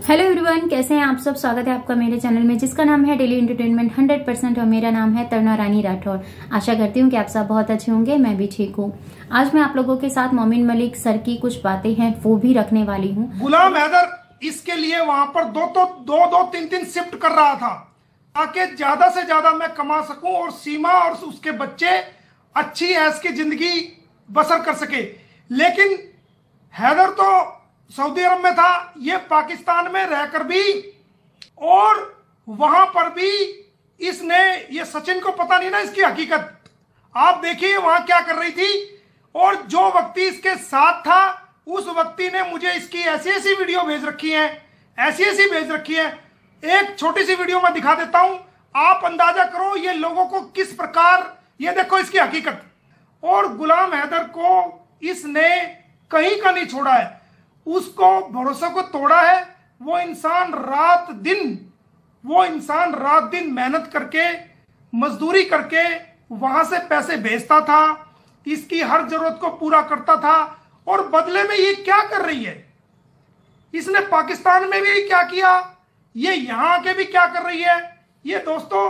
Hello everyone, कैसे हैं आप सब। स्वागत है आपका मेरे चैनल में जिसका नाम है डेली एंटरटेनमेंट 100% और मेरा नाम है तरुणा रानी राठौर। आशा करती हूँ कि आप सब बहुत अच्छे होंगे, मैं भी ठीक हूँ। आज मैं आप लोगों के साथ मोमिन मलिक सर की कुछ बातें हैं वो भी रखने वाली हूँ। गुलाम हैदर इसके लिए वहां पर दो तीन शिफ्ट कर रहा था ताकि ज्यादा से ज्यादा मैं कमा सकूं और सीमा और उसके बच्चे अच्छी ऐश की जिंदगी बसर कर सके। लेकिन हैदर तो सऊदी अरब में था, ये पाकिस्तान में रहकर भी और वहां पर भी इसने, ये सचिन को पता नहीं ना इसकी हकीकत। आप देखिए वहां क्या कर रही थी, और जो व्यक्ति इसके साथ था उस व्यक्ति ने मुझे इसकी ऐसी ऐसी वीडियो भेज रखी है, ऐसी ऐसी भेज रखी है। एक छोटी सी वीडियो मैं दिखा देता हूं, आप अंदाजा करो ये लोगों को किस प्रकार, ये देखो इसकी हकीकत। और गुलाम हैदर को इसने कहीं का नहीं छोड़ा है, उसको भरोसे को तोड़ा है। वो इंसान रात दिन मेहनत करके, मजदूरी करके वहां से पैसे भेजता था, इसकी हर जरूरत को पूरा करता था। और बदले में ये क्या कर रही है, इसने पाकिस्तान में भी क्या किया, ये यहां आके भी क्या कर रही है। ये दोस्तों,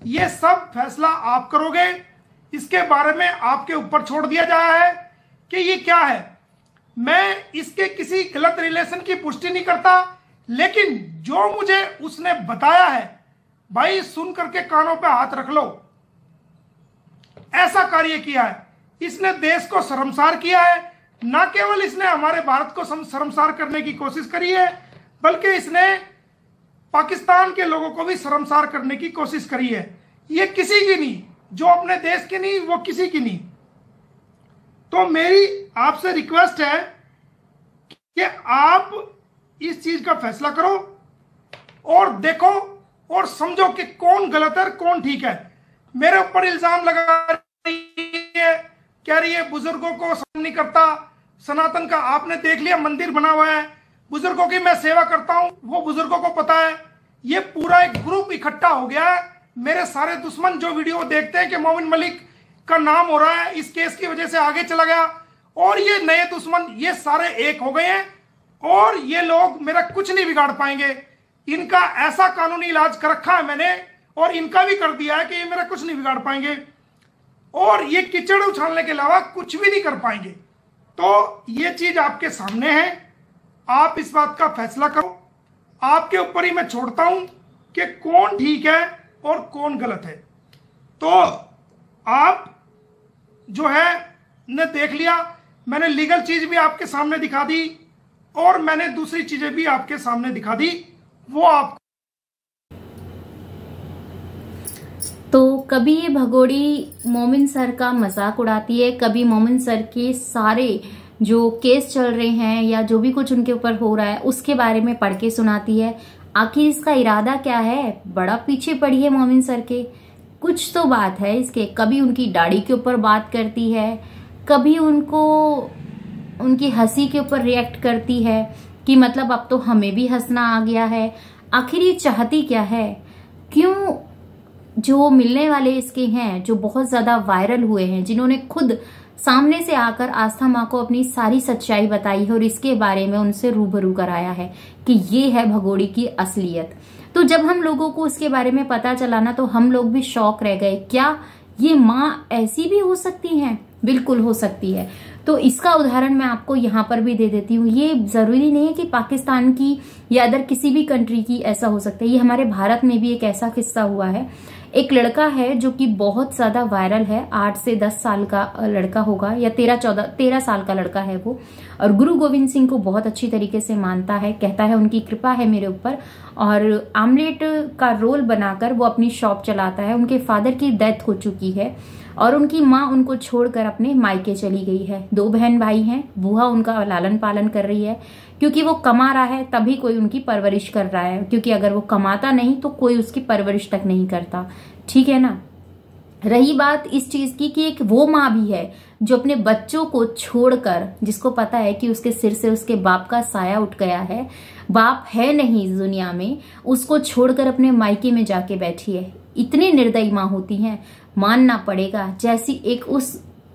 ये सब फैसला आप करोगे, इसके बारे में आपके ऊपर छोड़ दिया जाया है कि ये क्या है। मैं इसके किसी गलत रिलेशन की पुष्टि नहीं करता, लेकिन जो मुझे उसने बताया है, भाई सुन करके कानों पे हाथ रख लो। ऐसा कार्य किया है, इसने देश को शर्मसार किया है। ना केवल इसने हमारे भारत को शर्मसार करने की कोशिश करी है, बल्कि इसने पाकिस्तान के लोगों को भी शर्मसार करने की कोशिश करी है। ये किसी की नहीं, जो अपने देश की नहीं वो किसी की नहीं। तो मेरी आपसे रिक्वेस्ट है कि आप इस चीज का फैसला करो और देखो और समझो कि कौन गलत है कौन ठीक है। मेरे ऊपर इल्जाम लगा रही है, कह रही है बुजुर्गों को सम्मान नहीं करता। सनातन का आपने देख लिया, मंदिर बना हुआ है, बुजुर्गों की मैं सेवा करता हूं, वो बुजुर्गों को पता है। ये पूरा एक ग्रुप इकट्ठा हो गया है। मेरे सारे दुश्मन जो वीडियो देखते हैं कि मोमिन मलिक का नाम हो रहा है, इस केस की वजह से आगे चला गया, और ये नए दुश्मन ये सारे एक हो गए हैं, और ये लोग मेरा कुछ नहीं बिगाड़ पाएंगे। इनका ऐसा कानूनी इलाज कर रखा है मैंने, और इनका भी कर दिया है कि ये मेरा कुछ नहीं बिगाड़ पाएंगे, और ये कीचड़ उछालने के अलावा कुछ भी नहीं कर पाएंगे। तो ये चीज आपके सामने है, आप इस बात का फैसला करो। आपके ऊपर ही मैं छोड़ता हूं कि कौन ठीक है और कौन गलत है। तो आप जो है ने देख लिया, मैंने लीगल चीज भी आपके सामने दिखा दी, और मैंने दूसरी चीजें भी आपके सामने दिखा दी, वो आप। तो कभी ये भगोड़ी मोमिन सर का मजाक उड़ाती है, कभी मोमिन सर के सारे जो केस चल रहे हैं या जो भी कुछ उनके ऊपर हो रहा है उसके बारे में पढ़ के सुनाती है। आखिर इसका इरादा क्या है, बड़ा पीछे पड़ी है मोमिन सर के, कुछ तो बात है इसके। कभी उनकी दाढ़ी के ऊपर बात करती है, कभी उनको उनकी हंसी के ऊपर रिएक्ट करती है कि मतलब अब तो हमें भी हंसना आ गया है। आखिर ये चाहती क्या है, क्यों जो मिलने वाले इसके हैं, जो बहुत ज्यादा वायरल हुए हैं, जिन्होंने खुद सामने से आकर आस्था माँ को अपनी सारी सच्चाई बताई है और इसके बारे में उनसे रूबरू कराया है कि ये है भगोड़ी की असलियत। तो जब हम लोगों को इसके बारे में पता चला ना, तो हम लोग भी शॉक रह गए। क्या ये माँ ऐसी भी हो सकती है? बिल्कुल हो सकती है। तो इसका उदाहरण मैं आपको यहाँ पर भी दे देती हूँ। ये जरूरी नहीं है कि पाकिस्तान की या अदर किसी भी कंट्री की ऐसा हो सकता है, ये हमारे भारत में भी एक ऐसा किस्सा हुआ है। एक लड़का है जो कि बहुत ज्यादा वायरल है, 8 से 10 साल का लड़का होगा या 13 साल का लड़का है वो, और गुरु गोविंद सिंह को बहुत अच्छी तरीके से मानता है, कहता है उनकी कृपा है मेरे ऊपर, और आमलेट का रोल बनाकर वो अपनी शॉप चलाता है। उनके फादर की डेथ हो चुकी है और उनकी माँ उनको छोड़कर अपने मायके चली गई है। 2 बहन भाई हैं, बुआ उनका लालन पालन कर रही है, क्योंकि वो कमा रहा है तभी कोई उनकी परवरिश कर रहा है, क्योंकि अगर वो कमाता नहीं तो कोई उसकी परवरिश तक नहीं करता। ठीक है ना। रही बात इस चीज की कि एक वो माँ भी है जो अपने बच्चों को छोड़कर, जिसको पता है कि उसके सिर से उसके बाप का साया उठ गया है, बाप है नहीं इस दुनिया में, उसको छोड़कर अपने मायके में जाके बैठी है। इतनी निर्दयी माँ होती हैं, मानना पड़ेगा। जैसी एक उस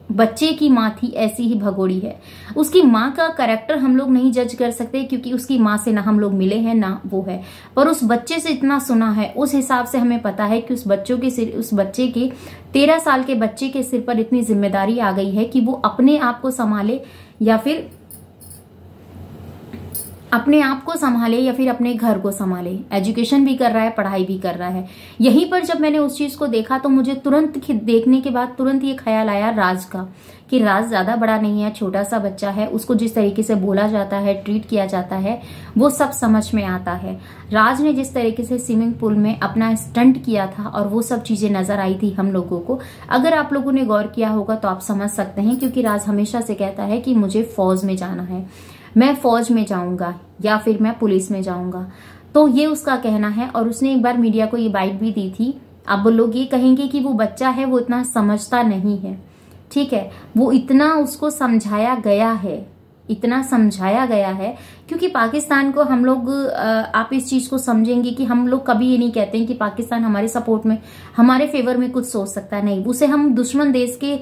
बच्चे की माँ थी ऐसी ही भगोड़ी है। उसकी माँ का कैरेक्टर हम लोग नहीं जज कर सकते क्योंकि उसकी माँ से ना हम लोग मिले हैं ना वो है, पर उस बच्चे से इतना सुना है, उस हिसाब से हमें पता है कि उस बच्चे के 13 साल के बच्चे के सिर पर इतनी जिम्मेदारी आ गई है कि वो अपने आप को संभाले या फिर अपने घर को संभाले। एजुकेशन भी कर रहा है, पढ़ाई भी कर रहा है। यहीं पर जब मैंने उस चीज को देखा तो मुझे तुरंत देखने के बाद तुरंत ये ख्याल आया राज का, कि राज ज्यादा बड़ा नहीं है, छोटा सा बच्चा है, उसको जिस तरीके से बोला जाता है, ट्रीट किया जाता है, वो सब समझ में आता है। राज ने जिस तरीके से स्विमिंग पूल में अपना स्टंट किया था और वो सब चीजें नजर आई थी हम लोगों को, अगर आप लोगों ने गौर किया होगा तो आप समझ सकते हैं, क्योंकि राज हमेशा से कहता है कि मुझे फौज में जाना है, मैं फौज में जाऊंगा या फिर मैं पुलिस में जाऊंगा, तो ये उसका कहना है। और उसने एक बार मीडिया को ये बाइट भी दी थी। अब लोग ये कहेंगे कि वो बच्चा है, वो इतना समझता नहीं है, ठीक है, वो इतना उसको समझाया गया है, क्योंकि पाकिस्तान को हम लोग, आप इस चीज को समझेंगे कि हम लोग कभी ये नहीं कहते हैं कि पाकिस्तान हमारे सपोर्ट में, हमारे फेवर में कुछ सोच सकता है, नहीं, उसे हम दुश्मन देश के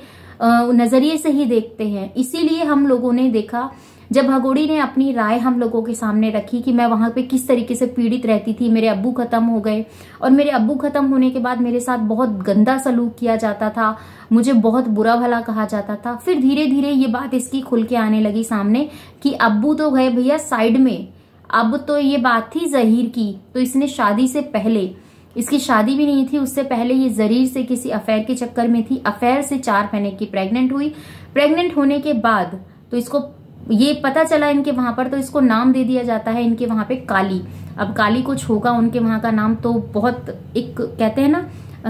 नजरिए से ही देखते हैं। इसीलिए हम लोगों ने देखा जब भगोड़ी ने अपनी राय हम लोगों के सामने रखी कि मैं वहां पे किस तरीके से पीड़ित रहती थी, मेरे अब्बू खत्म हो गए और मेरे अब्बू खत्म होने के बाद मेरे साथ बहुत गंदा सलूक किया जाता था, मुझे बहुत बुरा भला कहा जाता था। फिर धीरे धीरे ये बात इसकी खुल के आने लगी सामने कि अब्बू तो गए भैया साइड में, अब तो ये बात थी जहीर की, तो इसने शादी से पहले, इसकी शादी भी नहीं थी, उससे पहले ये जरीर से किसी अफेयर के चक्कर में थी, अफेयर से 4 महीने की प्रेग्नेंट हुई। प्रेग्नेंट होने के बाद तो इसको ये पता चला इनके वहां पर, तो इसको नाम दे दिया जाता है इनके वहां पे काली। अब काली कुछ होगा उनके वहां का नाम, तो बहुत एक कहते हैं ना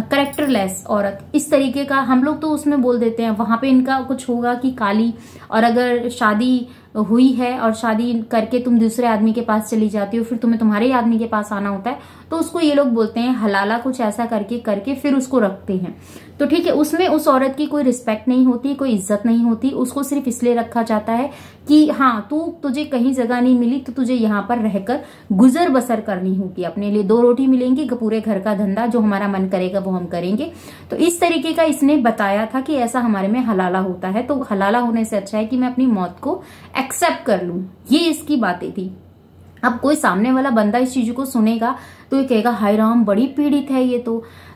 करेक्टरलेस औरत, इस तरीके का हम लोग तो उसमें बोल देते हैं, वहां पे इनका कुछ होगा कि काली। और अगर शादी हुई है और शादी करके तुम दूसरे आदमी के पास चली जाती हो, फिर तुम्हें तुम्हारे आदमी के पास आना होता है, तो उसको ये लोग बोलते हैं हलाला, कुछ ऐसा करके फिर उसको रखते हैं। तो ठीक है, उसमें उस औरत की कोई रिस्पेक्ट नहीं होती, कोई इज्जत नहीं होती, उसको सिर्फ इसलिए रखा जाता है कि हाँ तुझे कहीं जगह नहीं मिली तो तुझे यहाँ पर रहकर गुजर बसर करनी होगी, अपने लिए 2 रोटी मिलेंगी, पूरे घर का धंधा जो हमारा मन करेगा वो हम करेंगे। तो इस तरीके का इसने बताया था कि ऐसा हमारे में हलाला होता है, तो हलाला होने से अच्छा है कि मैं अपनी मौत को एक्सेप्ट कर लूं, ये इसकी बातें थी। अब कोई सामने वाला बंदा इस चीज को सुनेगा तो ये कहेगा हाय राम, बड़ी पीड़ित है ये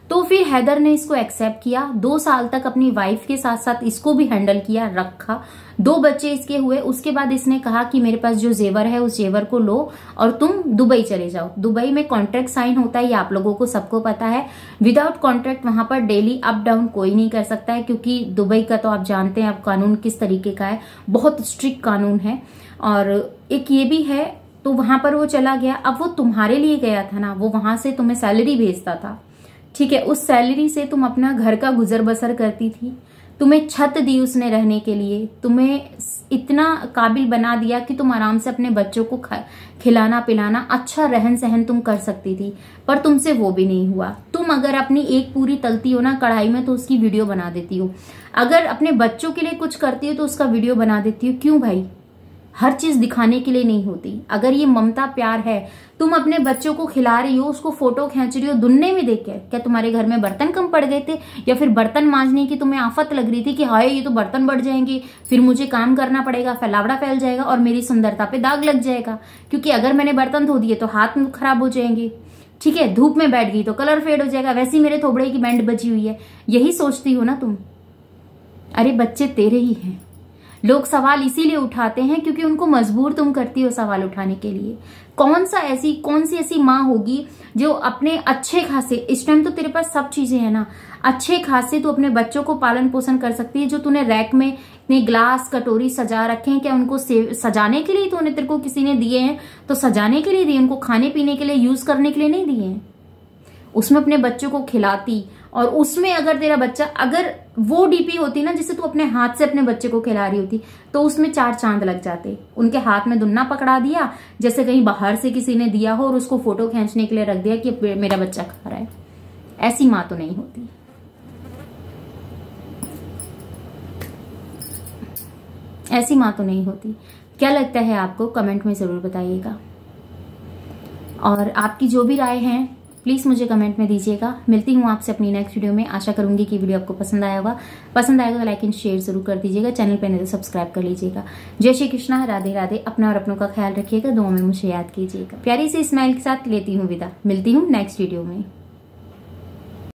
तो फिर हैदर ने इसको एक्सेप्ट किया। 2 साल तक अपनी वाइफ के साथ साथ इसको भी हैंडल किया, रखा, 2 बच्चे इसके हुए। उसके बाद इसने कहा कि मेरे पास जो जेवर है उस जेवर को लो और तुम दुबई चले जाओ। दुबई में कॉन्ट्रैक्ट साइन होता है, ये आप लोगों को सबको पता है। विदाउट कॉन्ट्रैक्ट वहां पर डेली अप डाउन कोई नहीं कर सकता है, क्योंकि दुबई का तो आप जानते हैं अब कानून किस तरीके का है, बहुत स्ट्रिक्ट कानून है। और एक ये भी है, तो वहां पर वो चला गया। अब वो तुम्हारे लिए गया था ना, वो वहां से तुम्हें सैलरी भेजता था, ठीक है, उस सैलरी से तुम अपना घर का गुजर बसर करती थी, तुम्हें छत दी उसने रहने के लिए, तुम्हें इतना काबिल बना दिया कि तुम आराम से अपने बच्चों को खिलाना पिलाना, अच्छा रहन सहन तुम कर सकती थी, पर तुमसे वो भी नहीं हुआ। तुम अगर अपनी एक पूरी तलती हो ना कढ़ाई में तो उसकी वीडियो बना देती हो, अगर अपने बच्चों के लिए कुछ करती हो तो उसका वीडियो बना देती हो। क्यों भाई? हर चीज दिखाने के लिए नहीं होती। अगर ये ममता प्यार है, तुम अपने बच्चों को खिला रही हो, उसको फोटो खींच रही हो, दुन्ने में देख के, क्या तुम्हारे घर में बर्तन कम पड़ गए थे, या फिर बर्तन मांजने की तुम्हें आफत लग रही थी कि हाय ये तो बर्तन बढ़ जाएंगे, फिर मुझे काम करना पड़ेगा, फैलावड़ा फैल जाएगा और मेरी सुंदरता पे दाग लग जाएगा, क्योंकि अगर मैंने बर्तन धो दिए तो हाथ खराब हो जाएंगे, ठीक है, धूप में बैठ गई तो कलर फेड हो जाएगा, वैसे मेरे थोबड़े की बैंड बची हुई है, यही सोचती हो ना तुम। अरे बच्चे तेरे ही हैं। लोग सवाल इसीलिए उठाते हैं क्योंकि उनको मजबूर तुम करती हो सवाल उठाने के लिए। कौन सी ऐसी माँ होगी जो अपने अच्छे खासे, इस टाइम तो तेरे पास सब चीजें हैं ना, अच्छे खासे तू अपने बच्चों को पालन पोषण कर सकती है। जो तूने रैक में इतने ग्लास कटोरी सजा रखे हैं, क्या उनको सजाने के लिए तूने, तेरे को किसी ने दिए हैं तो सजाने के लिए दिए, उनको खाने पीने के लिए यूज करने के लिए नहीं दिए हैं। उसमें अपने बच्चों को खिलाती, और उसमें अगर तेरा बच्चा, अगर वो डीपी होती ना जिसे तू अपने हाथ से अपने बच्चे को खिला रही होती, तो उसमें 4 चांद लग जाते। उनके हाथ में दुन्ना पकड़ा दिया जैसे कहीं बाहर से किसी ने दिया हो, और उसको फोटो खींचने के लिए रख दिया कि मेरा बच्चा खा रहा है। ऐसी माँ तो नहीं होती। ऐसी माँ तो नहीं होती। क्या लगता है आपको? कमेंट में जरूर बताइएगा। और आपकी जो भी राय है प्लीज मुझे कमेंट में दीजिएगा। मिलती हूँ आपसे अपनी नेक्स्ट वीडियो में। आशा करूंगी कि वीडियो आपको पसंद आया होगा। पसंद आएगा तो लाइक एंड शेयर जरूर कर दीजिएगा। चैनल पर नहीं तो सब्सक्राइब कर लीजिएगा। जय श्री कृष्णा, राधे राधे। अपना और अपनों का ख्याल रखिएगा। दुआ में मुझे याद कीजिएगा। प्यारी सी स्माइल के साथ लेती हूँ विदा। मिलती हूँ नेक्स्ट वीडियो में।